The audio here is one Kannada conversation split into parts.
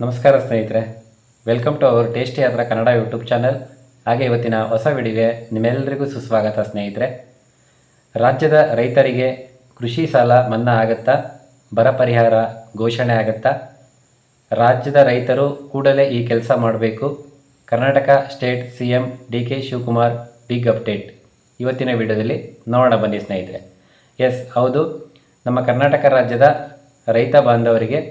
ನಮಸ್ಕಾರ ಸ್ನೇಹಿತರೆ, ವೆಲ್ಕಮ್ ಟು ಅವರ್ ಟೇಸ್ಟಿ ಯಾತ್ರಾ ಕನ್ನಡ ಯೂಟ್ಯೂಬ್ ಚಾನಲ್. ಹಾಗೆ ಇವತ್ತಿನ ಹೊಸ ವಿಡಿಯೋಗೆ ನಿಮ್ಮೆಲ್ಲರಿಗೂ ಸುಸ್ವಾಗತ. ಸ್ನೇಹಿತರೆ, ರಾಜ್ಯದ ರೈತರಿಗೆ ಕೃಷಿ ಸಾಲ ಮನ್ನಾ ಆಗುತ್ತಾ? ಬರ ಪರಿಹಾರ ಘೋಷಣೆ ಆಗುತ್ತಾ? ರಾಜ್ಯದ ರೈತರು ಕೂಡಲೇ ಈ ಕೆಲಸ ಮಾಡಬೇಕು. Karnataka state CM DK Shivakumar big update ಇವತ್ತಿನ ವಿಡಿಯೋದಲ್ಲಿ ನೋಡೋಣ ಬನ್ನಿ ಸ್ನೇಹಿತರೆ. ಹೌದು, ನಮ್ಮ ಕರ್ನಾಟಕ ರಾಜ್ಯದ ರೈತ ಬಾಂಧವರಿಗೆ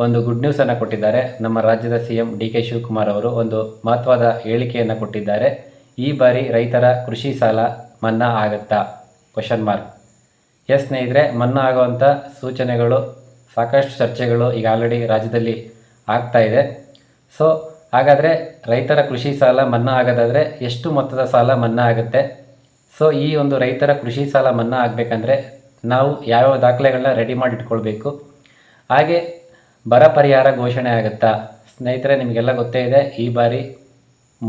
ಒಂದು ಗುಡ್ ನ್ಯೂಸನ್ನು ಕೊಟ್ಟಿದ್ದಾರೆ. ನಮ್ಮ ರಾಜ್ಯದ CM DK ಶಿವಕುಮಾರ್ ಅವರು ಒಂದು ಮಹತ್ವದ ಹೇಳಿಕೆಯನ್ನು ಕೊಟ್ಟಿದ್ದಾರೆ. ಈ ಬಾರಿ ರೈತರ ಕೃಷಿ ಸಾಲ ಮನ್ನಾ ಆಗುತ್ತಾ? ? ಸ್ನೇಹಿತರೆ, ಮನ್ನಾ ಆಗುವಂಥ ಸೂಚನೆಗಳು, ಸಾಕಷ್ಟು ಚರ್ಚೆಗಳು ಈಗ ಆಲ್ರೆಡಿ ರಾಜ್ಯದಲ್ಲಿ ಆಗ್ತಾ ಇದೆ. ಸೊ ಹಾಗಾದರೆ ರೈತರ ಕೃಷಿ ಸಾಲ ಮನ್ನಾ ಆಗೋದಾದರೆ ಎಷ್ಟು ಮೊತ್ತದ ಸಾಲ ಮನ್ನಾ ಆಗುತ್ತೆ? ಸೊ ಈ ಒಂದು ರೈತರ ಕೃಷಿ ಸಾಲ ಮನ್ನಾ ಆಗಬೇಕಂದ್ರೆ ನಾವು ಯಾವ್ಯಾವ ದಾಖಲೆಗಳನ್ನ ರೆಡಿ ಮಾಡಿ ಇಟ್ಕೊಳ್ಬೇಕು? ಹಾಗೆ ಬರ ಪರಿಹಾರ ಘೋಷಣೆ ಆಗುತ್ತಾ? ಸ್ನೇಹಿತರೆ, ನಿಮಗೆಲ್ಲ ಗೊತ್ತೇ ಇದೆ, ಈ ಬಾರಿ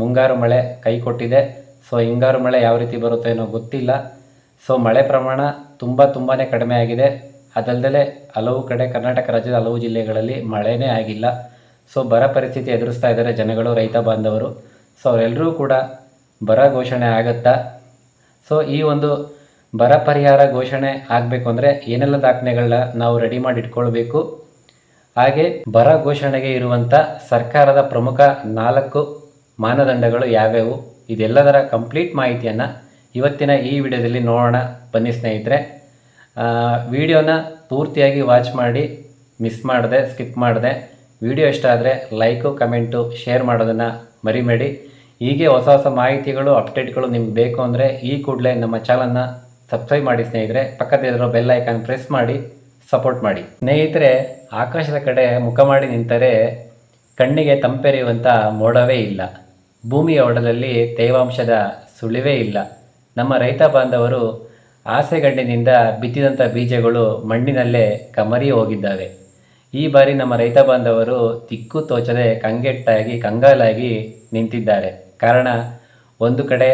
ಮುಂಗಾರು ಮಳೆ ಕೈ ಕೊಟ್ಟಿದೆ. ಸೊ ಹಿಂಗಾರು ಮಳೆ ಯಾವ ರೀತಿ ಬರುತ್ತೋ ಏನೋ ಗೊತ್ತಿಲ್ಲ. ಸೊ ಮಳೆ ಪ್ರಮಾಣ ತುಂಬಾ ಕಡಿಮೆ ಆಗಿದೆ. ಅದಲ್ಲದೆ ಹಲವು ಕಡೆ ಕರ್ನಾಟಕ ರಾಜ್ಯದ ಹಲವು ಜಿಲ್ಲೆಗಳಲ್ಲಿ ಮಳೆನೇ ಆಗಿಲ್ಲ. ಸೊ ಬರ ಪರಿಸ್ಥಿತಿ ಎದುರಿಸ್ತಾ ಇದ್ದಾರೆ ಜನಗಳು, ರೈತ ಬಾಂಧವರು. ಸೊ ಅವರೆಲ್ಲರೂ ಕೂಡ ಬರ ಘೋಷಣೆ ಆಗುತ್ತಾ? ಸೊ ಈ ಒಂದು ಬರ ಪರಿಹಾರ ಘೋಷಣೆ ಆಗಬೇಕು ಅಂದರೆ ಏನೆಲ್ಲ ದಾಖಲೆಗಳನ್ನ ನಾವು ರೆಡಿ ಮಾಡಿ ಇಟ್ಕೊಳ್ಬೇಕು? ಹಾಗೆ ಬರ ಘೋಷಣೆಗೆ ಇರುವಂಥ ಸರ್ಕಾರದ ಪ್ರಮುಖ 4 ಮಾನದಂಡಗಳು ಯಾವ್ಯಾವು? ಇದೆಲ್ಲದರ ಕಂಪ್ಲೀಟ್ ಮಾಹಿತಿಯನ್ನು ಇವತ್ತಿನ ಈ ವಿಡಿಯೋದಲ್ಲಿ ನೋಡೋಣ ಬನ್ನಿ ಸ್ನೇಹಿತರೆ. ವಿಡಿಯೋನ ಪೂರ್ತಿಯಾಗಿ ವಾಚ್ ಮಾಡಿ, ಮಿಸ್ ಮಾಡದೆ, ಸ್ಕಿಪ್ ಮಾಡದೆ. ವಿಡಿಯೋ ಇಷ್ಟ ಆದರೆ ಲೈಕು, ಕಮೆಂಟು, ಶೇರ್ ಮಾಡೋದನ್ನು ಮರಿಬೇಡಿ. ಹೀಗೆ ಹೊಸ ಹೊಸ ಮಾಹಿತಿಗಳು, ಅಪ್ಡೇಟ್ಗಳು ನಿಮ್ಗೆ ಬೇಕು ಅಂದರೆ ಈ ಕೂಡಲೇ ನಮ್ಮ ಚಾನಲ್ನ ಸಬ್ಸ್ಕ್ರೈಬ್ ಮಾಡಿ ಸ್ನೇಹಿತರೆ. ಪಕ್ಕದಲ್ಲಿರೋ ಬೆಲ್ ಐಕಾನ್ ಪ್ರೆಸ್ ಮಾಡಿ ಸಪೋರ್ಟ್ ಮಾಡಿ. ಸ್ನೇಹಿತರೆ, ಆಕಾಶದ ಕಡೆ ಮುಖ ಮಾಡಿ ನಿಂತರೆ ಕಣ್ಣಿಗೆ ತಂಪೆರೆಯುವಂಥ ಮೋಡವೇ ಇಲ್ಲ. ಭೂಮಿಯ ಒಡಲಲ್ಲಿ ತೇವಾಂಶದ ಸುಳಿವೇ ಇಲ್ಲ. ನಮ್ಮ ರೈತ ಬಾಂಧವರು ಆಸೆಗಣ್ಣಿನಿಂದ ಬಿತ್ತಿದಂಥ ಬೀಜಗಳು ಮಣ್ಣಿನಲ್ಲೇ ಕಮರಿ ಹೋಗಿದ್ದಾವೆ. ಈ ಬಾರಿ ನಮ್ಮ ರೈತ ಬಾಂಧವರು ದಿಕ್ಕು ತೋಚದೆ ಕಂಗಾಲಾಗಿ ನಿಂತಿದ್ದಾರೆ. ಕಾರಣ, ಒಂದು ಕಡೆ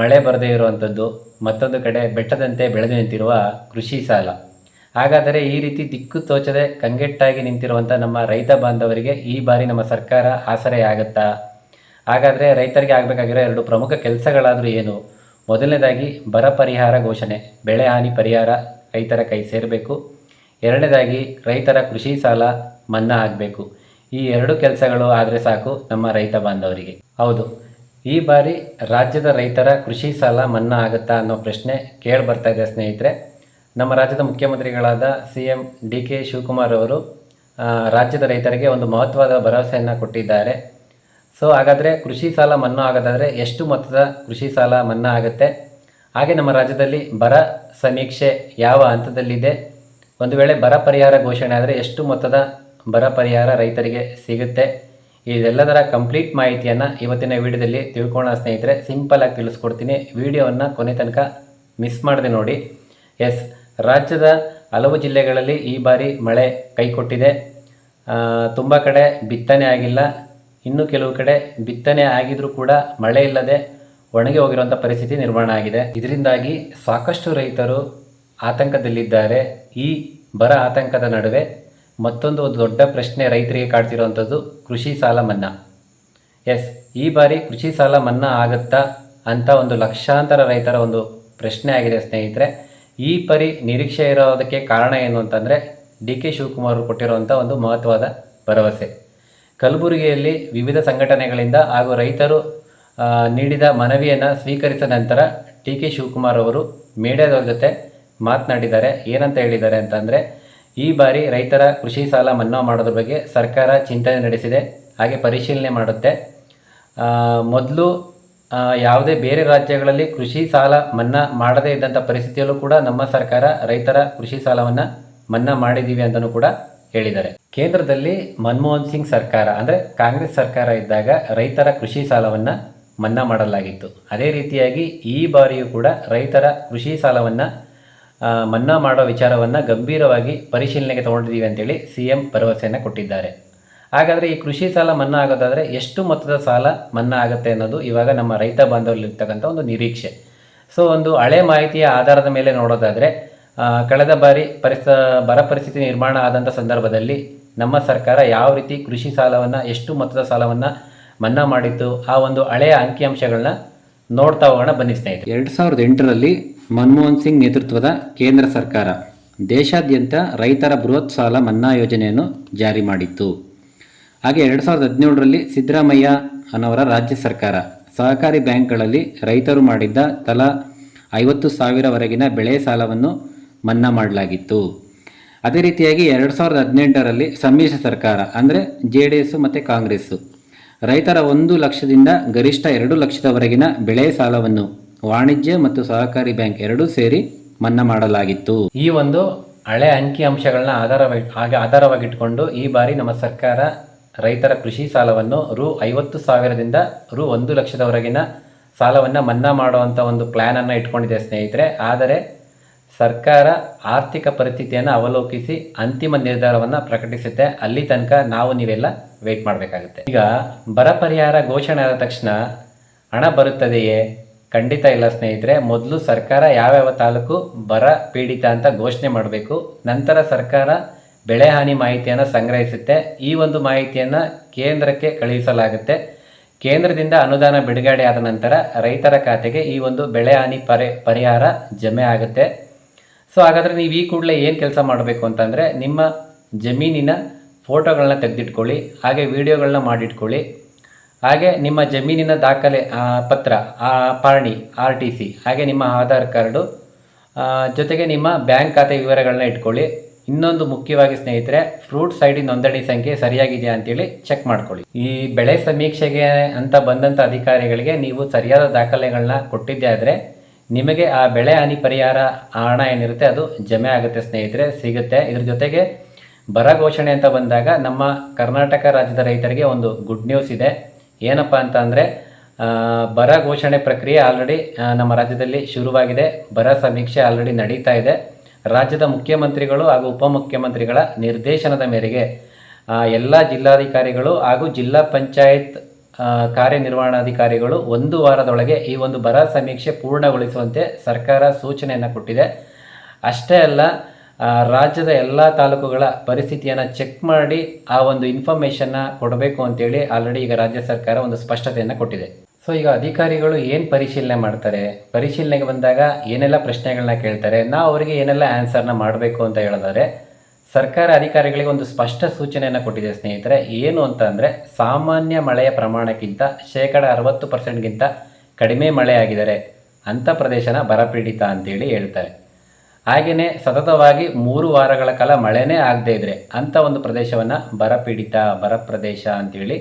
ಮಳೆ ಬರದೇ ಇರುವಂಥದ್ದು, ಮತ್ತೊಂದು ಕಡೆ ಬೆಟ್ಟದಂತೆ ಬೆಳೆದು ನಿಂತಿರುವ ಕೃಷಿ ಸಾಲ. ಹಾಗಾದರೆ ಈ ರೀತಿ ದಿಕ್ಕು ತೋಚದೆ ಕಂಗೆಟ್ಟಾಗಿ ನಿಂತಿರುವಂಥ ನಮ್ಮ ರೈತ ಬಾಂಧವರಿಗೆ ಈ ಬಾರಿ ನಮ್ಮ ಸರ್ಕಾರ ಆಸರೆ ಆಗುತ್ತಾ? ಹಾಗಾದರೆ ರೈತರಿಗೆ ಆಗಬೇಕಾಗಿರೋ 2 ಪ್ರಮುಖ ಕೆಲಸಗಳಾದರೂ ಏನು? ಮೊದಲನೇದಾಗಿ ಬರ ಪರಿಹಾರ ಘೋಷಣೆ, ಬೆಳೆ ಹಾನಿ ಪರಿಹಾರ ರೈತರ ಕೈ ಸೇರಬೇಕು. ಎರಡನೇದಾಗಿ ರೈತರ ಕೃಷಿ ಸಾಲ ಮನ್ನಾ ಆಗಬೇಕು. ಈ 2 ಕೆಲಸಗಳು ಆದರೆ ಸಾಕು ನಮ್ಮ ರೈತ ಬಾಂಧವರಿಗೆ. ಹೌದು, ಈ ಬಾರಿ ರಾಜ್ಯದ ರೈತರ ಕೃಷಿ ಸಾಲ ಮನ್ನಾ ಆಗುತ್ತಾ ಅನ್ನೋ ಪ್ರಶ್ನೆ ಕೇಳಿ ಬರ್ತಾ ಇದೆ ಸ್ನೇಹಿತರೆ. ನಮ್ಮ ರಾಜ್ಯದ ಮುಖ್ಯಮಂತ್ರಿಗಳಾದ CM DK ಶಿವಕುಮಾರ್ ಅವರು ರಾಜ್ಯದ ರೈತರಿಗೆ ಒಂದು ಮಹತ್ವದ ಭರವಸೆಯನ್ನು ಕೊಟ್ಟಿದ್ದಾರೆ. ಸೊ ಹಾಗಾದರೆ ಕೃಷಿ ಸಾಲ ಮನ್ನಾ ಆಗೋದಾದರೆ ಎಷ್ಟು ಮೊತ್ತದ ಕೃಷಿ ಸಾಲ ಮನ್ನಾ ಆಗುತ್ತೆ? ಹಾಗೆ ನಮ್ಮ ರಾಜ್ಯದಲ್ಲಿ ಬರ ಸಮೀಕ್ಷೆ ಯಾವ ಹಂತದಲ್ಲಿದೆ? ಒಂದು ವೇಳೆ ಬರ ಪರಿಹಾರ ಘೋಷಣೆ ಆದರೆ ಎಷ್ಟು ಮೊತ್ತದ ಬರ ಪರಿಹಾರ ರೈತರಿಗೆ ಸಿಗುತ್ತೆ? ಇದೆಲ್ಲದರ ಕಂಪ್ಲೀಟ್ ಮಾಹಿತಿಯನ್ನು ಇವತ್ತಿನ ವಿಡಿಯೋದಲ್ಲಿ ತಿಳ್ಕೊಳ್ಳೋಣ ಸ್ನೇಹಿತರೆ. ಸಿಂಪಲಾಗಿ ತಿಳಿಸ್ಕೊಡ್ತೀನಿ. ವಿಡಿಯೋವನ್ನು ಕೊನೆ ತನಕ ಮಿಸ್ ಮಾಡದೆ ನೋಡಿ. ರಾಜ್ಯದ ಹಲವು ಜಿಲ್ಲೆಗಳಲ್ಲಿ ಈ ಬಾರಿ ಮಳೆ ಕೈ ಕೊಟ್ಟಿದೆ. ತುಂಬ ಕಡೆ ಬಿತ್ತನೆ ಆಗಿಲ್ಲ. ಇನ್ನು ಕೆಲವು ಕಡೆ ಬಿತ್ತನೆ ಆಗಿದ್ರೂ ಕೂಡ ಮಳೆ ಇಲ್ಲದೆ ಒಣಗಿ ಹೋಗಿರುವಂಥ ಪರಿಸ್ಥಿತಿ ನಿರ್ಮಾಣ ಆಗಿದೆ. ಇದರಿಂದಾಗಿ ಸಾಕಷ್ಟು ರೈತರು ಆತಂಕದಲ್ಲಿದ್ದಾರೆ. ಈ ಬರ ಆತಂಕದ ನಡುವೆ ಮತ್ತೊಂದು ದೊಡ್ಡ ಪ್ರಶ್ನೆ ರೈತರಿಗೆ ಕಾಡ್ತಿರುವಂಥದ್ದು ಕೃಷಿ ಸಾಲ ಮನ್ನಾ. ಈ ಬಾರಿ ಕೃಷಿ ಸಾಲ ಮನ್ನಾ ಆಗುತ್ತಾ ಅಂತ ಒಂದು ಲಕ್ಷಾಂತರ ರೈತರ ಒಂದು ಪ್ರಶ್ನೆ ಆಗಿದೆ ಸ್ನೇಹಿತರೆ. ಈ ಪರಿ ನಿರೀಕ್ಷೆ ಇರೋದಕ್ಕೆ ಕಾರಣ ಏನು ಅಂತಂದರೆ DK ಶಿವಕುಮಾರ್ ಕೊಟ್ಟಿರುವಂಥ ಒಂದು ಮಹತ್ವದ ಭರವಸೆ. ಕಲಬುರಗಿಯಲ್ಲಿ ವಿವಿಧ ಸಂಘಟನೆಗಳಿಂದ ಹಾಗೂ ರೈತರು ನೀಡಿದ ಮನವಿಯನ್ನು ಸ್ವೀಕರಿಸಿದ ನಂತರ DK ಶಿವಕುಮಾರ್ ಅವರು ಮೀಡಿಯಾದವ್ರ ಜೊತೆ ಮಾತನಾಡಿದ್ದಾರೆ. ಏನಂತ ಹೇಳಿದ್ದಾರೆ ಅಂತಂದರೆ, ಈ ಬಾರಿ ರೈತರ ಕೃಷಿ ಸಾಲ ಮನ್ನಾ ಮಾಡೋದ್ರ ಬಗ್ಗೆ ಸರ್ಕಾರ ಚಿಂತನೆ ನಡೆಸಿದೆ, ಹಾಗೆ ಪರಿಶೀಲನೆ ಮಾಡುತ್ತೆ. ಮೊದಲು ಯಾವುದೇ ಬೇರೆ ರಾಜ್ಯಗಳಲ್ಲಿ ಕೃಷಿ ಸಾಲ ಮನ್ನಾ ಮಾಡದೇ ಇದ್ದಂಥ ಪರಿಸ್ಥಿತಿಯಲ್ಲೂ ಕೂಡ ನಮ್ಮ ಸರ್ಕಾರ ರೈತರ ಕೃಷಿ ಸಾಲವನ್ನು ಮನ್ನಾ ಮಾಡಿದ್ದೀವಿ ಅಂತಲೂ ಕೂಡ ಹೇಳಿದ್ದಾರೆ. ಕೇಂದ್ರದಲ್ಲಿ ಮನಮೋಹನ್ ಸಿಂಗ್ ಸರ್ಕಾರ ಅಂದರೆ ಕಾಂಗ್ರೆಸ್ ಸರ್ಕಾರ ಇದ್ದಾಗ ರೈತರ ಕೃಷಿ ಸಾಲವನ್ನು ಮನ್ನಾ ಮಾಡಲಾಗಿತ್ತು. ಅದೇ ರೀತಿಯಾಗಿ ಈ ಬಾರಿಯೂ ಕೂಡ ರೈತರ ಕೃಷಿ ಸಾಲವನ್ನು ಮನ್ನಾ ಮಾಡೋ ವಿಚಾರವನ್ನು ಗಂಭೀರವಾಗಿ ಪರಿಶೀಲನೆಗೆ ತಗೊಂಡಿದ್ದೀವಿ ಅಂತೇಳಿ CM ಭರವಸೆಯನ್ನು ಕೊಟ್ಟಿದ್ದಾರೆ. ಹಾಗಾದರೆ ಈ ಕೃಷಿ ಸಾಲ ಮನ್ನಾ ಆಗೋದಾದರೆ ಎಷ್ಟು ಮೊತ್ತದ ಸಾಲ ಮನ್ನಾ ಆಗುತ್ತೆ ಅನ್ನೋದು ಇವಾಗ ನಮ್ಮ ರೈತ ಬಾಂಧವರಲ್ಲಿರ್ತಕ್ಕಂಥ ಒಂದು ನಿರೀಕ್ಷೆ. ಸೊ ಒಂದು ಹಳೆ ಮಾಹಿತಿಯ ಆಧಾರದ ಮೇಲೆ ನೋಡೋದಾದರೆ ಕಳೆದ ಬಾರಿ ಬರ ಪರಿಸ್ಥಿತಿ ನಿರ್ಮಾಣ ಆದಂಥ ಸಂದರ್ಭದಲ್ಲಿ ನಮ್ಮ ಸರ್ಕಾರ ಯಾವ ರೀತಿ ಕೃಷಿ ಸಾಲವನ್ನು, ಎಷ್ಟು ಮೊತ್ತದ ಸಾಲವನ್ನು ಮನ್ನಾ ಮಾಡಿತ್ತು, ಆ ಒಂದು ಹಳೆಯ ಅಂಕಿಅಂಶಗಳನ್ನ ನೋಡ್ತಾ ಹೋಗೋಣ ಬನ್ನಿ ಸ್ನೇಹಿತರೆ. 2008ರಲ್ಲಿ ಮನಮೋಹನ್ ಸಿಂಗ್ ನೇತೃತ್ವದ ಕೇಂದ್ರ ಸರ್ಕಾರ ದೇಶಾದ್ಯಂತ ರೈತರ ಬೃಹತ್ ಸಾಲ ಮನ್ನಾ ಯೋಜನೆಯನ್ನು ಜಾರಿ ಮಾಡಿತ್ತು. ಹಾಗೆ 2017ರಲ್ಲಿ ಸಿದ್ದರಾಮಯ್ಯ ಅನ್ನೋರ ರಾಜ್ಯ ಸರ್ಕಾರ ಸಹಕಾರಿ ಬ್ಯಾಂಕ್ಗಳಲ್ಲಿ ರೈತರು ಮಾಡಿದ್ದ ತಲಾ 50,000ವರೆಗಿನ ಬೆಳೆ ಸಾಲವನ್ನು ಮನ್ನಾ ಮಾಡಲಾಗಿತ್ತು. ಅದೇ ರೀತಿಯಾಗಿ 2018ರಲ್ಲಿ ಸಮ್ಮಿಶ್ರ ಸರ್ಕಾರ ಅಂದರೆ JDS ಮತ್ತು ಕಾಂಗ್ರೆಸ್ಸು ರೈತರ 1 ಲಕ್ಷದಿಂದ ಗರಿಷ್ಠ 2 ಲಕ್ಷದವರೆಗಿನ ಬೆಳೆ ಸಾಲವನ್ನು ವಾಣಿಜ್ಯ ಮತ್ತು ಸಹಕಾರಿ ಬ್ಯಾಂಕ್ ಎರಡೂ ಸೇರಿ ಮನ್ನಾ ಮಾಡಲಾಗಿತ್ತು. ಈ ಒಂದು ಹಳೆ ಅಂಕಿಅಂಶಗಳನ್ನ ಆಧಾರವಾಗಿಟ್ಕೊಂಡು ಈ ಬಾರಿ ನಮ್ಮ ಸರ್ಕಾರ ರೈತರ ಕೃಷಿ ಸಾಲವನ್ನು ರು50,000ದಿಂದ ರು1 ಲಕ್ಷದವರೆಗಿನ ಸಾಲವನ್ನು ಮನ್ನಾ ಮಾಡುವಂಥ ಒಂದು ಪ್ಲ್ಯಾನನ್ನು ಇಟ್ಕೊಂಡಿದೆ ಸ್ನೇಹಿತರೆ. ಆದರೆ ಸರ್ಕಾರ ಆರ್ಥಿಕ ಪರಿಸ್ಥಿತಿಯನ್ನು ಅವಲೋಕಿಸಿ ಅಂತಿಮ ನಿರ್ಧಾರವನ್ನು ಪ್ರಕಟಿಸುತ್ತೆ. ಅಲ್ಲಿ ತನಕ ನಾವು ನೀವೆಲ್ಲ ವೆಯ್ಟ್ ಮಾಡಬೇಕಾಗುತ್ತೆ. ಈಗ ಬರ ಪರಿಹಾರ ಘೋಷಣೆ ಆದ ತಕ್ಷಣ ಹಣ ಬರುತ್ತದೆಯೇ? ಖಂಡಿತ ಇಲ್ಲ ಸ್ನೇಹಿತರೆ. ಮೊದಲು ಸರ್ಕಾರ ಯಾವ್ಯಾವ ತಾಲೂಕು ಬರ ಪೀಡಿತ ಅಂತ ಘೋಷಣೆ ಮಾಡಬೇಕು. ನಂತರ ಸರ್ಕಾರ ಬೆಳೆ ಹಾನಿ ಮಾಹಿತಿಯನ್ನು ಸಂಗ್ರಹಿಸುತ್ತೆ. ಈ ಒಂದು ಮಾಹಿತಿಯನ್ನು ಕೇಂದ್ರಕ್ಕೆ ಕಳುಹಿಸಲಾಗುತ್ತೆ. ಕೇಂದ್ರದಿಂದ ಅನುದಾನ ಬಿಡುಗಡೆ ಆದ ನಂತರ ರೈತರ ಖಾತೆಗೆ ಈ ಒಂದು ಬೆಳೆ ಹಾನಿ ಪರಿಹಾರ ಜಮೆ ಆಗುತ್ತೆ. ಸೊ ಹಾಗಾದರೆ ನೀವು ಈ ಕೂಡಲೇ ಏನು ಕೆಲಸ ಮಾಡಬೇಕು ಅಂತಂದರೆ, ನಿಮ್ಮ ಜಮೀನಿನ ಫೋಟೋಗಳನ್ನ ತೆಗೆದಿಟ್ಕೊಳ್ಳಿ, ಹಾಗೆ ವಿಡಿಯೋಗಳನ್ನ ಮಾಡಿಟ್ಕೊಳ್ಳಿ, ಹಾಗೆ ನಿಮ್ಮ ಜಮೀನಿನ ದಾಖಲೆ ಪತ್ರ, ಪಾಣಿ, RTC, ಹಾಗೆ ನಿಮ್ಮ ಆಧಾರ್ ಕಾರ್ಡು, ಜೊತೆಗೆ ನಿಮ್ಮ ಬ್ಯಾಂಕ್ ಖಾತೆ ವಿವರಗಳನ್ನ ಇಟ್ಕೊಳ್ಳಿ. ಇನ್ನೊಂದು ಮುಖ್ಯವಾಗಿ ಸ್ನೇಹಿತರೆ, ಫ್ರೂಟ್ಸ್ ID ನೋಂದಣಿ ಸಂಖ್ಯೆ ಸರಿಯಾಗಿದೆಯಾ ಅಂತೇಳಿ ಚೆಕ್ ಮಾಡ್ಕೊಳ್ಳಿ. ಈ ಬೆಳೆ ಸಮೀಕ್ಷೆಗೆ ಅಂತ ಬಂದಂಥ ಅಧಿಕಾರಿಗಳಿಗೆ ನೀವು ಸರಿಯಾದ ದಾಖಲೆಗಳನ್ನ ಕೊಟ್ಟಿದ್ದೇ ಆದರೆ ನಿಮಗೆ ಆ ಬೆಳೆ ಹಾನಿ ಪರಿಹಾರ ಹಣ ಏನಿರುತ್ತೆ ಅದು ಜಮೆ ಆಗುತ್ತೆ ಸ್ನೇಹಿತರೆ, ಸಿಗುತ್ತೆ. ಇದ್ರ ಜೊತೆಗೆ ಬರ ಘೋಷಣೆ ಅಂತ ಬಂದಾಗ ನಮ್ಮ ಕರ್ನಾಟಕ ರಾಜ್ಯದ ರೈತರಿಗೆ ಒಂದು ಗುಡ್ ನ್ಯೂಸ್ ಇದೆ. ಏನಪ್ಪ ಅಂತ ಅಂದರೆ, ಬರ ಘೋಷಣೆ ಪ್ರಕ್ರಿಯೆ ಆಲ್ರೆಡಿ ನಮ್ಮ ರಾಜ್ಯದಲ್ಲಿ ಶುರುವಾಗಿದೆ. ಬರ ಸಮೀಕ್ಷೆ ಆಲ್ರೆಡಿ ನಡೀತಾ ಇದೆ. ರಾಜ್ಯದ ಮುಖ್ಯಮಂತ್ರಿಗಳು ಹಾಗೂ ಉಪಮುಖ್ಯಮಂತ್ರಿಗಳ ನಿರ್ದೇಶನದ ಮೇರೆಗೆ ಎಲ್ಲ ಜಿಲ್ಲಾಧಿಕಾರಿಗಳು ಹಾಗೂ ಜಿಲ್ಲಾ ಪಂಚಾಯತ್ ಕಾರ್ಯನಿರ್ವಹಣಾಧಿಕಾರಿಗಳು 1 ವಾರದೊಳಗೆ ಈ ಒಂದು ಬರ ಸಮೀಕ್ಷೆ ಪೂರ್ಣಗೊಳಿಸುವಂತೆ ಸರ್ಕಾರ ಸೂಚನೆಯನ್ನು ಕೊಟ್ಟಿದೆ. ಅಷ್ಟೇ ಅಲ್ಲ, ರಾಜ್ಯದ ಎಲ್ಲ ತಾಲೂಕುಗಳ ಪರಿಸ್ಥಿತಿಯನ್ನು ಚೆಕ್ ಮಾಡಿ ಆ ಒಂದು ಇನ್ಫಾರ್ಮೇಷನ್ನ ಕೊಡಬೇಕು ಅಂತೇಳಿ ಆಲ್ರೆಡಿ ಈಗ ರಾಜ್ಯ ಸರ್ಕಾರ ಒಂದು ಸ್ಪಷ್ಟತೆಯನ್ನು ಕೊಟ್ಟಿದೆ. ಸೊ ಈಗ ಅಧಿಕಾರಿಗಳು ಏನು ಪರಿಶೀಲನೆ ಮಾಡ್ತಾರೆ, ಪರಿಶೀಲನೆಗೆ ಬಂದಾಗ ಏನೆಲ್ಲ ಪ್ರಶ್ನೆಗಳನ್ನ ಕೇಳ್ತಾರೆ, ನಾವು ಅವರಿಗೆ ಏನೆಲ್ಲ ಆನ್ಸರ್ನ ಮಾಡಬೇಕು ಅಂತ ಹೇಳಿದರೆ, ಸರ್ಕಾರ ಅಧಿಕಾರಿಗಳಿಗೆ ಒಂದು ಸ್ಪಷ್ಟ ಸೂಚನೆಯನ್ನು ಕೊಟ್ಟಿದೆ ಸ್ನೇಹಿತರೆ. ಏನು ಅಂತ ಅಂದರೆ, ಸಾಮಾನ್ಯ ಮಳೆಯ ಪ್ರಮಾಣಕ್ಕಿಂತ 60% ಕಡಿಮೆ ಮಳೆ ಆಗಿದ್ದಾರೆ ಅಂಥ ಪ್ರದೇಶನ ಬರಪೀಡಿತ ಅಂತೇಳಿ ಹೇಳ್ತಾರೆ. ಹಾಗೆಯೇ ಸತತವಾಗಿ 3 ವಾರಗಳ ಕಾಲ ಮಳೆನೇ ಆಗದೇ ಇದ್ದರೆ ಅಂಥ ಒಂದು ಪ್ರದೇಶವನ್ನು ಬರಪೀಡಿತ, ಬರ ಪ್ರದೇಶ ಅಂತೇಳಿ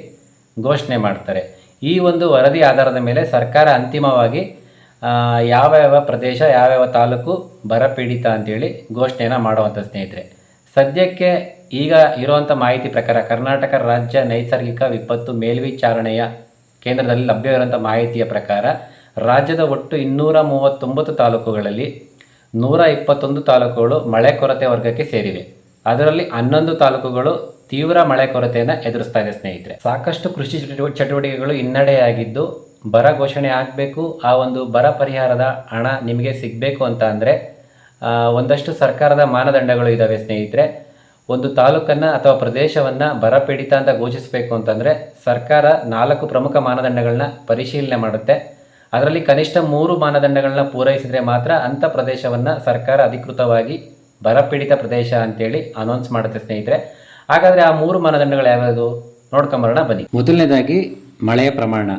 ಘೋಷಣೆ ಮಾಡ್ತಾರೆ. ಈ ಒಂದು ವರದಿ ಆಧಾರದ ಮೇಲೆ ಸರ್ಕಾರ ಅಂತಿಮವಾಗಿ ಯಾವ್ಯಾವ ಪ್ರದೇಶ, ಯಾವ್ಯಾವ ತಾಲೂಕು ಬರಪೀಡಿತ ಅಂತೇಳಿ ಘೋಷಣೆಯನ್ನು ಮಾಡುವಂಥ ಸ್ನೇಹಿತರೆ. ಸದ್ಯಕ್ಕೆ ಈಗ ಇರುವಂಥ ಮಾಹಿತಿ ಪ್ರಕಾರ ಕರ್ನಾಟಕ ರಾಜ್ಯ ನೈಸರ್ಗಿಕ ವಿಪತ್ತು ಮೇಲ್ವಿಚಾರಣೆಯ ಕೇಂದ್ರದಲ್ಲಿ ಲಭ್ಯವಿರುವಂಥ ಮಾಹಿತಿಯ ಪ್ರಕಾರ ರಾಜ್ಯದ ಒಟ್ಟು 239 ತಾಲೂಕುಗಳಲ್ಲಿ 121 ತಾಲೂಕುಗಳು ಮಳೆ ಕೊರತೆ ವರ್ಗಕ್ಕೆ ಸೇರಿವೆ. ಅದರಲ್ಲಿ 11 ತಾಲೂಕುಗಳು ತೀವ್ರ ಮಳೆ ಕೊರತೆಯನ್ನು ಎದುರಿಸ್ತಾ ಇದೆ ಸ್ನೇಹಿತರೆ. ಸಾಕಷ್ಟು ಕೃಷಿ ಚಟುವಟಿಕೆಗಳು ಹಿನ್ನಡೆಯಾಗಿದ್ದು ಬರ ಘೋಷಣೆ ಆಗಬೇಕು, ಆ ಒಂದು ಬರ ಪರಿಹಾರದ ಹಣ ನಿಮಗೆ ಸಿಗಬೇಕು ಅಂತ ಅಂದರೆ ಒಂದಷ್ಟು ಸರ್ಕಾರದ ಮಾನದಂಡಗಳು ಇದ್ದಾವೆ ಸ್ನೇಹಿತರೆ. ಒಂದು ತಾಲೂಕನ್ನು ಅಥವಾ ಪ್ರದೇಶವನ್ನು ಬರಪೀಡಿತ ಅಂತ ಘೋಷಿಸಬೇಕು ಅಂತಂದರೆ ಸರ್ಕಾರ 4 ಪ್ರಮುಖ ಮಾನದಂಡಗಳನ್ನ ಪರಿಶೀಲನೆ ಮಾಡುತ್ತೆ. ಅದರಲ್ಲಿ ಕನಿಷ್ಠ 3 ಮಾನದಂಡಗಳನ್ನ ಪೂರೈಸಿದರೆ ಮಾತ್ರ ಅಂಥ ಪ್ರದೇಶವನ್ನು ಸರ್ಕಾರ ಅಧಿಕೃತವಾಗಿ ಬರಪೀಡಿತ ಪ್ರದೇಶ ಅಂತೇಳಿ ಅನೌನ್ಸ್ ಮಾಡುತ್ತೆ ಸ್ನೇಹಿತರೆ. ಹಾಗಾದರೆ ಆ 3 ಮಾನದಂಡಗಳು ಯಾವ್ಯಾವುದು ನೋಡ್ಕೊಂಬರೋಣ ಬನ್ನಿ. ಮೊದಲನೇದಾಗಿ ಮಳೆಯ ಪ್ರಮಾಣ.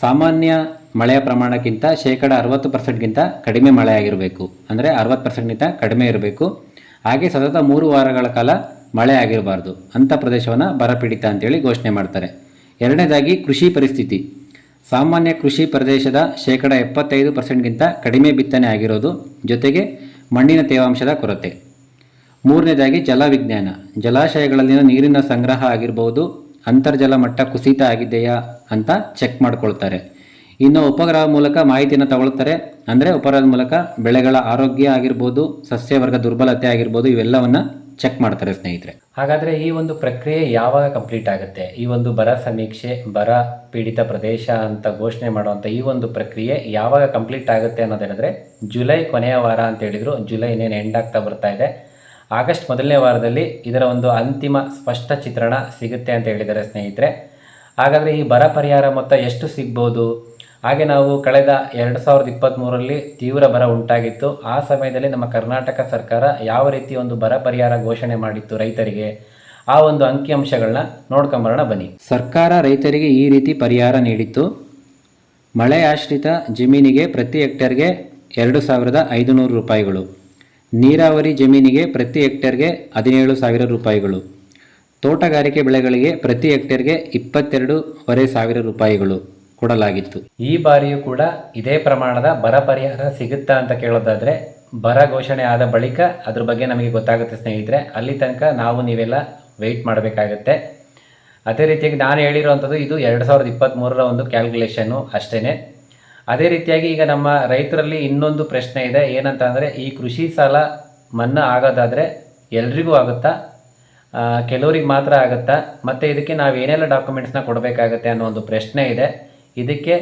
ಸಾಮಾನ್ಯ ಮಳೆಯ ಪ್ರಮಾಣಕ್ಕಿಂತ 60% ಕಡಿಮೆ ಮಳೆ ಆಗಿರಬೇಕು, ಅಂದರೆ 60% ಕಡಿಮೆ ಇರಬೇಕು. ಹಾಗೆ ಸತತ 3 ವಾರಗಳ ಕಾಲ ಮಳೆ ಆಗಿರಬಾರ್ದು. ಅಂಥ ಪ್ರದೇಶವನ್ನು ಬರಪೀಡಿತ ಅಂತೇಳಿ ಘೋಷಣೆ ಮಾಡ್ತಾರೆ. ಎರಡನೇದಾಗಿ ಕೃಷಿ ಪರಿಸ್ಥಿತಿ. ಸಾಮಾನ್ಯ ಕೃಷಿ ಪ್ರದೇಶದ 75% ಕಡಿಮೆ ಬಿತ್ತನೆ ಆಗಿರೋದು, ಜೊತೆಗೆ ಮಣ್ಣಿನ ತೇವಾಂಶದ ಕೊರತೆ. ಮೂರನೇದಾಗಿ ಜಲವಿಜ್ಞಾನ. ಜಲಾಶಯಗಳಲ್ಲಿನ ನೀರಿನ ಸಂಗ್ರಹ ಆಗಿರ್ಬೋದು, ಅಂತರ್ಜಲ ಮಟ್ಟ ಕುಸಿತ ಆಗಿದೆಯಾ ಅಂತ ಚೆಕ್ ಮಾಡ್ಕೊಳ್ತಾರೆ. ಇನ್ನು ಉಪಗ್ರಹ ಮೂಲಕ ಮಾಹಿತಿಯನ್ನು ತಗೊಳ್ತಾರೆ. ಅಂದರೆ ಉಪಗ್ರಹದ ಮೂಲಕ ಬೆಳೆಗಳ ಆರೋಗ್ಯ ಆಗಿರ್ಬೋದು, ಸಸ್ಯವರ್ಗ ದುರ್ಬಲತೆ ಆಗಿರ್ಬೋದು, ಇವೆಲ್ಲವನ್ನು ಚೆಕ್ ಮಾಡ್ತಾರೆ ಸ್ನೇಹಿತರೆ. ಹಾಗಾದರೆ ಈ ಒಂದು ಪ್ರಕ್ರಿಯೆ ಯಾವಾಗ ಕಂಪ್ಲೀಟ್ ಆಗುತ್ತೆ? ಈ ಒಂದು ಬರ ಸಮೀಕ್ಷೆ, ಬರ ಪೀಡಿತ ಪ್ರದೇಶ ಅಂತ ಘೋಷಣೆ ಮಾಡುವಂಥ ಈ ಒಂದು ಪ್ರಕ್ರಿಯೆ ಯಾವಾಗ ಕಂಪ್ಲೀಟ್ ಆಗುತ್ತೆ ಅನ್ನೋದೇನಿದ್ರೆ ಜುಲೈ ಕೊನೆಯ ವಾರ ಅಂತ ಹೇಳಿದರು. ಜುಲೈ ಇನ್ನೇನು ಎಂಡ್ ಆಗ್ತಾ ಬರ್ತಾ ಇದೆ. ಆಗಸ್ಟ್ ಮೊದಲನೇ ವಾರದಲ್ಲಿ ಇದರ ಒಂದು ಅಂತಿಮ ಸ್ಪಷ್ಟ ಚಿತ್ರಣ ಸಿಗುತ್ತೆ ಅಂತ ಹೇಳಿದ್ದಾರೆ ಸ್ನೇಹಿತರೆ. ಹಾಗಾದರೆ ಈ ಬರ ಪರಿಹಾರ ಮೊತ್ತ ಎಷ್ಟು ಸಿಗ್ಬೋದು? ಹಾಗೆ ನಾವು ಕಳೆದ 2023ರಲ್ಲಿ ತೀವ್ರ ಬರ ಉಂಟಾಗಿತ್ತು. ಆ ಸಮಯದಲ್ಲಿ ನಮ್ಮ ಕರ್ನಾಟಕ ಸರ್ಕಾರ ಯಾವ ರೀತಿ ಒಂದು ಬರ ಪರಿಹಾರ ಘೋಷಣೆ ಮಾಡಿತ್ತು ರೈತರಿಗೆ, ಆ ಒಂದು ಅಂಕಿಅಂಶಗಳನ್ನ ನೋಡ್ಕೊಂಬರೋಣ ಬನ್ನಿ. ಸರ್ಕಾರ ರೈತರಿಗೆ ಈ ರೀತಿ ಪರಿಹಾರ ನೀಡಿತ್ತು. ಮಳೆ ಆಶ್ರಿತ ಜಮೀನಿಗೆ ಪ್ರತಿ ಹೆಕ್ಟೇರ್ಗೆ 2,500 ರೂಪಾಯಿಗಳು, ನೀರಾವರಿ ಜಮೀನಿಗೆ ಪ್ರತಿ ಹೆಕ್ಟೇರ್ಗೆ 17,000 ರೂಪಾಯಿಗಳು, ತೋಟಗಾರಿಕೆ ಬೆಳೆಗಳಿಗೆ ಪ್ರತಿ ಹೆಕ್ಟೇರ್ಗೆ 22,500 ರೂಪಾಯಿಗಳು ಕೊಡಲಾಗಿತ್ತು. ಈ ಬಾರಿಯೂ ಕೂಡ ಇದೇ ಪ್ರಮಾಣದ ಬರ ಪರಿಹಾರ ಸಿಗುತ್ತಾ ಅಂತ ಕೇಳೋದಾದರೆ, ಬರ ಘೋಷಣೆ ಆದ ಬಳಿಕ ಅದ್ರ ಬಗ್ಗೆ ನಮಗೆ ಗೊತ್ತಾಗುತ್ತೆ ಸ್ನೇಹಿತರೆ. ಅಲ್ಲಿ ತನಕ ನಾವು ನೀವೆಲ್ಲ ವೆಯ್ಟ್ ಮಾಡಬೇಕಾಗತ್ತೆ. ಅದೇ ರೀತಿಯಾಗಿ ನಾನು ಹೇಳಿರುವಂಥದ್ದು ಇದು 2023ರ ಒಂದು ಕ್ಯಾಲ್ಕುಲೇಷನ್ನು ಅಷ್ಟೇ. ಅದೇ ರೀತಿಯಾಗಿ ಈಗ ನಮ್ಮ ರೈತರಲ್ಲಿ ಇನ್ನೊಂದು ಪ್ರಶ್ನೆ ಇದೆ. ಏನಂತ ಅಂದರೆ, ಈ ಕೃಷಿ ಸಾಲ ಮನ್ನಾ ಆಗೋದಾದರೆ ಎಲ್ರಿಗೂ ಆಗುತ್ತಾ, ಕೆಲವ್ರಿಗೆ ಮಾತ್ರ ಆಗುತ್ತಾ, ಮತ್ತು ಇದಕ್ಕೆ ನಾವು ಏನೆಲ್ಲ ಡಾಕ್ಯುಮೆಂಟ್ಸ್ನ ಕೊಡಬೇಕಾಗತ್ತೆ ಅನ್ನೋ ಒಂದು ಪ್ರಶ್ನೆ ಇದೆ. ಇದಕ್ಕೆ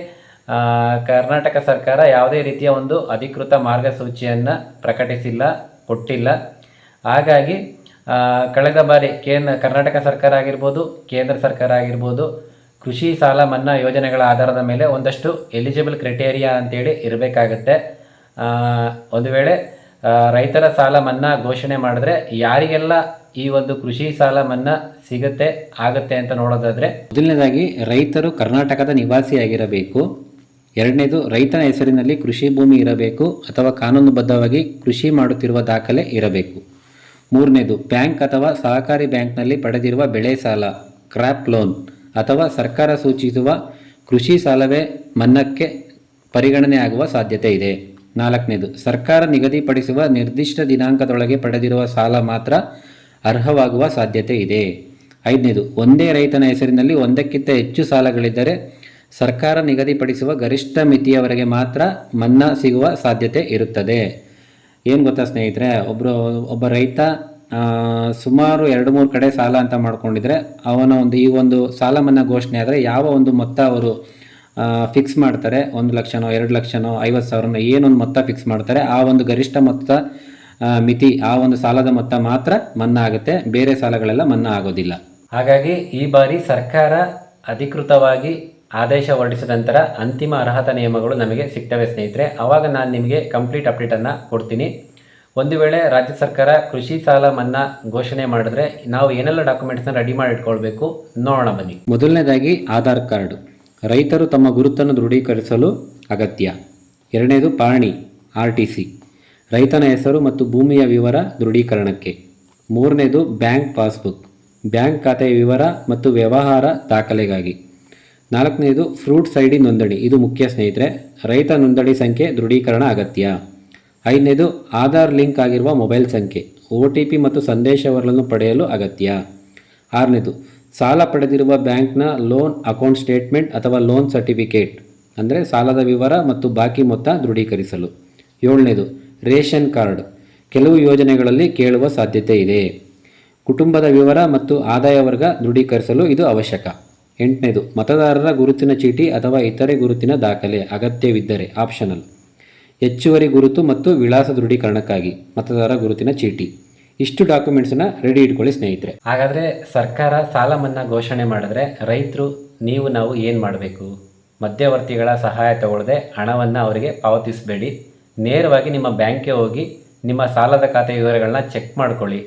ಕರ್ನಾಟಕ ಸರ್ಕಾರ ಯಾವುದೇ ರೀತಿಯ ಒಂದು ಅಧಿಕೃತ ಮಾರ್ಗಸೂಚಿಯನ್ನು ಪ್ರಕಟಿಸಿಲ್ಲ, ಕೊಟ್ಟಿಲ್ಲ. ಹಾಗಾಗಿ ಕಳೆದ ಬಾರಿ ಕರ್ನಾಟಕ ಸರ್ಕಾರ ಆಗಿರ್ಬೋದು, ಕೇಂದ್ರ ಸರ್ಕಾರ ಆಗಿರ್ಬೋದು, ಕೃಷಿ ಸಾಲ ಮನ್ನಾ ಯೋಜನೆಗಳ ಆಧಾರದ ಮೇಲೆ ಒಂದಷ್ಟು ಎಲಿಜಿಬಲ್ ಕ್ರೈಟೇರಿಯಾ ಅಂತೇಳಿ ಇರಬೇಕಾಗತ್ತೆ. ಒಂದು ವೇಳೆ ರೈತರ ಸಾಲ ಮನ್ನಾ ಘೋಷಣೆ ಮಾಡಿದ್ರೆ ಯಾರಿಗೆಲ್ಲ ಈ ಒಂದು ಕೃಷಿ ಸಾಲ ಮನ್ನಾ ಆಗುತ್ತೆ ಅಂತ ನೋಡೋದಾದರೆ, ಮೊದಲನೇದಾಗಿ ರೈತರು ಕರ್ನಾಟಕದ ನಿವಾಸಿಯಾಗಿರಬೇಕು. ಎರಡನೇದು, ರೈತನ ಹೆಸರಿನಲ್ಲಿ ಕೃಷಿ ಭೂಮಿ ಇರಬೇಕು ಅಥವಾ ಕಾನೂನುಬದ್ಧವಾಗಿ ಕೃಷಿ ಮಾಡುತ್ತಿರುವ ದಾಖಲೆ ಇರಬೇಕು. ಮೂರನೇದು, ಬ್ಯಾಂಕ್ ಅಥವಾ ಸಹಕಾರಿ ಬ್ಯಾಂಕ್ನಲ್ಲಿ ಪಡೆದಿರುವ ಬೆಳೆ ಸಾಲ, ಕ್ರಾಪ್ ಲೋನ್ ಅಥವಾ ಸರ್ಕಾರ ಸೂಚಿಸುವ ಕೃಷಿ ಸಾಲವೇ ಮನ್ನಾಕ್ಕೆ ಪರಿಗಣನೆ ಆಗುವ ಸಾಧ್ಯತೆ ಇದೆ. ನಾಲ್ಕನೇದು, ಸರ್ಕಾರ ನಿಗದಿಪಡಿಸುವ ನಿರ್ದಿಷ್ಟ ದಿನಾಂಕದೊಳಗೆ ಪಡೆದಿರುವ ಸಾಲ ಮಾತ್ರ ಅರ್ಹವಾಗುವ ಸಾಧ್ಯತೆ ಇದೆ. ಐದನೇದು, ಒಂದೇ ರೈತನ ಹೆಸರಿನಲ್ಲಿ ಒಂದಕ್ಕಿಂತ ಹೆಚ್ಚು ಸಾಲಗಳಿದ್ದರೆ ಸರ್ಕಾರ ನಿಗದಿಪಡಿಸುವ ಗರಿಷ್ಠ ಮಿತಿಯವರೆಗೆ ಮಾತ್ರ ಮನ್ನಾ ಸಿಗುವ ಸಾಧ್ಯತೆ ಇರುತ್ತದೆ. ಏನು ಗೊತ್ತಾ ಸ್ನೇಹಿತರೆ, ಒಬ್ಬ ರೈತ ಸುಮಾರು 2-3 ಕಡೆ ಸಾಲ ಅಂತ ಮಾಡ್ಕೊಂಡಿದ್ರೆ ಅವನ ಈ ಒಂದು ಸಾಲ ಮನ್ನಾ ಘೋಷಣೆ ಆದರೆ ಯಾವ ಒಂದು ಮೊತ್ತ ಅವರು ಫಿಕ್ಸ್ ಮಾಡ್ತಾರೆ, 1 ಲಕ್ಷನೋ 2 ಲಕ್ಷನೋ 50,000ನೋ ಏನೊಂದು ಮೊತ್ತ ಫಿಕ್ಸ್ ಮಾಡ್ತಾರೆ, ಆ ಒಂದು ಗರಿಷ್ಠ ಮೊತ್ತ ಮಿತಿ, ಆ ಒಂದು ಸಾಲದ ಮೊತ್ತ ಮಾತ್ರ ಮನ್ನಾ ಆಗುತ್ತೆ, ಬೇರೆ ಸಾಲಗಳೆಲ್ಲ ಮನ್ನಾ ಆಗೋದಿಲ್ಲ. ಹಾಗಾಗಿ ಈ ಬಾರಿ ಸರ್ಕಾರ ಅಧಿಕೃತವಾಗಿ ಆದೇಶ ಹೊರಡಿಸಿದ ನಂತರ ಅಂತಿಮ ಅರ್ಹತಾ ನಿಯಮಗಳು ನಮಗೆ ಸಿಗ್ತವೆ ಸ್ನೇಹಿತರೆ. ಆವಾಗ ನಾನು ನಿಮಗೆ ಕಂಪ್ಲೀಟ್ ಅಪ್ಡೇಟನ್ನು ಕೊಡ್ತೀನಿ. ಒಂದು ವೇಳೆ ರಾಜ್ಯ ಸರ್ಕಾರ ಕೃಷಿ ಸಾಲ ಮನ್ನಾ ಘೋಷಣೆ ಮಾಡಿದ್ರೆ ನಾವು ಏನೆಲ್ಲ ಡಾಕ್ಯುಮೆಂಟ್ಸ್ನ ರೆಡಿ ಮಾಡಿ ಇಟ್ಕೊಳ್ಬೇಕು ನೋಡೋಣ ಬನ್ನಿ. ಮೊದಲನೇದಾಗಿ ಆಧಾರ್ ಕಾರ್ಡ್, ರೈತರು ತಮ್ಮ ಗುರುತನ್ನು ದೃಢೀಕರಿಸಲು ಅಗತ್ಯ. ಎರಡನೇದು ಪಾಣಿ RTC, ರೈತನ ಹೆಸರು ಮತ್ತು ಭೂಮಿಯ ವಿವರ ದೃಢೀಕರಣಕ್ಕೆ. ಮೂರನೇದು ಬ್ಯಾಂಕ್ ಪಾಸ್ಬುಕ್, ಬ್ಯಾಂಕ್ ಖಾತೆಯ ವಿವರ ಮತ್ತು ವ್ಯವಹಾರ ದಾಖಲೆಗಾಗಿ. ನಾಲ್ಕನೇದು ಫ್ರೂಟ್ಸ್ ID ನೋಂದಣಿ, ಇದು ಮುಖ್ಯ ಸ್ನೇಹಿತರೆ, ರೈತ ನೋಂದಣಿ ಸಂಖ್ಯೆ ದೃಢೀಕರಣ ಅಗತ್ಯ. ಐದನೇದು ಆಧಾರ್ ಲಿಂಕ್ ಆಗಿರುವ ಮೊಬೈಲ್ ಸಂಖ್ಯೆ, OTP ಮತ್ತು ಸಂದೇಶವನ್ನು ಪಡೆಯಲು ಅಗತ್ಯ. ಆರನೇದು ಸಾಲ ಪಡೆದಿರುವ ಬ್ಯಾಂಕ್ನ ಲೋನ್ ಅಕೌಂಟ್ ಸ್ಟೇಟ್ಮೆಂಟ್ ಅಥವಾ ಲೋನ್ ಸರ್ಟಿಫಿಕೇಟ್, ಅಂದರೆ ಸಾಲದ ವಿವರ ಮತ್ತು ಬಾಕಿ ಮೊತ್ತ ದೃಢೀಕರಿಸಲು. ಏಳನೇದು ರೇಷನ್ ಕಾರ್ಡ್, ಕೆಲವು ಯೋಜನೆಗಳಲ್ಲಿ ಕೇಳುವ ಸಾಧ್ಯತೆ ಇದೆ. ಕುಟುಂಬದ ವಿವರ ಮತ್ತು ಆದಾಯ ವರ್ಗ ದೃಢೀಕರಿಸಲು ಇದು ಅವಶ್ಯಕ. ಎಂಟನೇದು ಮತದಾರರ ಗುರುತಿನ ಚೀಟಿ ಅಥವಾ ಇತರೆ ಗುರುತಿನ ದಾಖಲೆ, ಅಗತ್ಯವಿದ್ದರೆ ಆಪ್ಷನಲ್. ಹೆಚ್ಚುವರಿ ಗುರುತು ಮತ್ತು ವಿಳಾಸ ದೃಢೀಕರಣಕ್ಕಾಗಿ ಮತದಾರ ಗುರುತಿನ ಚೀಟಿ. ಇಷ್ಟು ಡಾಕ್ಯುಮೆಂಟ್ಸನ್ನ ರೆಡಿ ಇಟ್ಕೊಳ್ಳಿ ಸ್ನೇಹಿತರೆ. ಹಾಗಾದರೆ ಸರ್ಕಾರ ಸಾಲ ಮನ್ನಾ ಘೋಷಣೆ ಮಾಡಿದ್ರೆ ರೈತರು ನಾವು ಏನು ಮಾಡಬೇಕು? ಮಧ್ಯವರ್ತಿಗಳ ಸಹಾಯ ತಗೊಳ್ಳದೆ ಹಣವನ್ನು ಅವರಿಗೆ ಪಾವತಿಸಬೇಡಿ. ನೇರವಾಗಿ ನಿಮ್ಮ ಬ್ಯಾಂಕ್ಗೆ ಹೋಗಿ ನಿಮ್ಮ ಸಾಲದ ಖಾತೆ ವಿವರಗಳನ್ನ ಚೆಕ್ ಮಾಡ್ಕೊಳ್ಳಿ.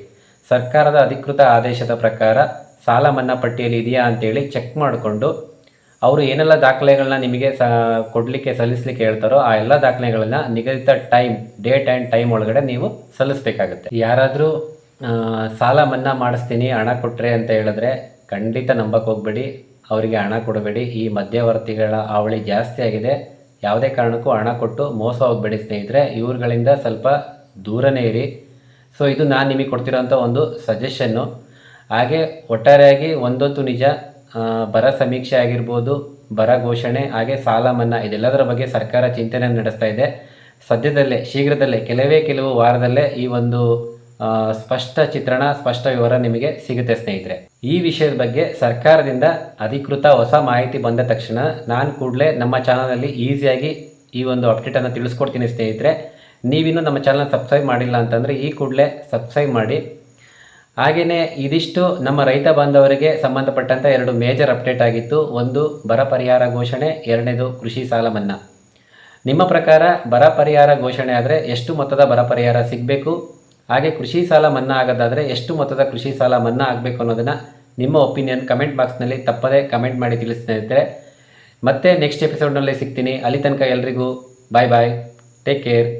ಸರ್ಕಾರದ ಅಧಿಕೃತ ಆದೇಶದ ಪ್ರಕಾರ ಸಾಲ ಮನ್ನಾ ಪಟ್ಟಿಯಲ್ಲಿ ಇದೆಯಾ ಅಂತೇಳಿ ಚೆಕ್ ಮಾಡಿಕೊಂಡು ಅವರು ಏನೆಲ್ಲ ದಾಖಲೆಗಳನ್ನ ನಿಮಗೆ ಕೊಡಲಿಕ್ಕೆ ಸಲ್ಲಿಸಲಿಕ್ಕೆ ಹೇಳ್ತಾರೋ ಆ ಎಲ್ಲ ದಾಖಲೆಗಳನ್ನ ನಿಗದಿತ ಡೇಟ್ ಆ್ಯಂಡ್ ಟೈಮ್ ಒಳಗಡೆ ನೀವು ಸಲ್ಲಿಸಬೇಕಾಗುತ್ತೆ. ಯಾರಾದರೂ ಸಾಲ ಮನ್ನಾ ಮಾಡಿಸ್ತೀನಿ ಹಣ ಕೊಟ್ಟರೆ ಅಂತ ಹೇಳಿದ್ರೆ ಖಂಡಿತ ನಂಬಕ್ಕೆ ಹೋಗಬೇಡಿ, ಅವರಿಗೆ ಹಣ ಕೊಡಬೇಡಿ. ಈ ಮಧ್ಯವರ್ತಿಗಳ ಹಾವಳಿ ಜಾಸ್ತಿ ಆಗಿದೆ. ಯಾವುದೇ ಕಾರಣಕ್ಕೂ ಹಣ ಕೊಟ್ಟು ಮೋಸ ಹೋಗಬೇಡಿ ಸ್ನೇಹಿತರೆ. ಇವ್ರುಗಳಿಂದ ಸ್ವಲ್ಪ ದೂರನೇ ಇರಿ. ಸೊ ಇದು ನಾನು ನಿಮಗೆ ಕೊಡ್ತಿರೋಂಥ ಒಂದು ಸಜೆಷನ್ನು. ಹಾಗೆ ಒಟ್ಟಾರೆಯಾಗಿ ಒಂದೊತ್ತು ನಿಜ, ಬರ ಸಮೀಕ್ಷೆ ಆಗಿರ್ಬೋದು, ಬರ ಘೋಷಣೆ, ಹಾಗೆ ಸಾಲ ಮನ್ನಾ, ಇದೆಲ್ಲದರ ಬಗ್ಗೆ ಸರ್ಕಾರ ಚಿಂತನೆ ನಡೆಸ್ತಾ ಇದೆ. ಸದ್ಯದಲ್ಲೇ ಶೀಘ್ರದಲ್ಲೇ ಕೆಲವು ವಾರದಲ್ಲೇ ಈ ಒಂದು ಸ್ಪಷ್ಟ ಚಿತ್ರಣ, ಸ್ಪಷ್ಟ ವಿವರ ನಿಮಗೆ ಸಿಗುತ್ತೆ ಸ್ನೇಹಿತರೆ. ಈ ವಿಷಯದ ಬಗ್ಗೆ ಸರ್ಕಾರದಿಂದ ಅಧಿಕೃತ ಹೊಸ ಮಾಹಿತಿ ಬಂದ ತಕ್ಷಣ ನಾನು ಕೂಡಲೇ ನಮ್ಮ ಚಾನಲಲ್ಲಿ ಈಸಿಯಾಗಿ ಈ ಒಂದು ಅಪ್ಡೇಟನ್ನು ತಿಳಿಸ್ಕೊಡ್ತೀನಿ ಸ್ನೇಹಿತರೆ. ನೀವಿನ್ನೂ ನಮ್ಮ ಚಾನಲ್ ಸಬ್ಸ್ಕ್ರೈಬ್ ಮಾಡಿಲ್ಲ ಅಂತಂದರೆ ಈ ಕೂಡಲೇ ಸಬ್ಸ್ಕ್ರೈಬ್ ಮಾಡಿ. ಹಾಗೆಯೇ ಇದಿಷ್ಟು ನಮ್ಮ ರೈತ ಬಾಂಧವರಿಗೆ ಸಂಬಂಧಪಟ್ಟಂಥ 2 ಮೇಜರ್ ಅಪ್ಡೇಟ್ ಆಗಿತ್ತು. ಒಂದು ಬರ ಪರಿಹಾರ ಘೋಷಣೆ, ಎರಡನೇದು ಕೃಷಿ ಸಾಲ ಮನ್ನಾ. ನಿಮ್ಮ ಪ್ರಕಾರ ಬರ ಪರಿಹಾರ ಘೋಷಣೆ ಆದರೆ ಎಷ್ಟು ಮೊತ್ತದ ಬರ ಪರಿಹಾರ ಸಿಗಬೇಕು, ಹಾಗೆ ಕೃಷಿ ಸಾಲ ಮನ್ನಾ ಆಗೋದಾದರೆ ಎಷ್ಟು ಮೊತ್ತದ ಕೃಷಿ ಸಾಲ ಮನ್ನಾ ಆಗಬೇಕು ಅನ್ನೋದನ್ನು ನಿಮ್ಮ ಒಪಿನಿಯನ್ ಕಮೆಂಟ್ ಬಾಕ್ಸ್ನಲ್ಲಿ ತಪ್ಪದೇ ಕಮೆಂಟ್ ಮಾಡಿ ತಿಳಿಸ್ತಾ. ಮತ್ತೆ ನೆಕ್ಸ್ಟ್ ಎಪಿಸೋಡ್ನಲ್ಲಿ ಸಿಗ್ತೀನಿ. ಅಲ್ಲಿ ತನಕ ಎಲ್ರಿಗೂ ಬಾಯ್ ಬಾಯ್, ಟೇಕ್ ಕೇರ್.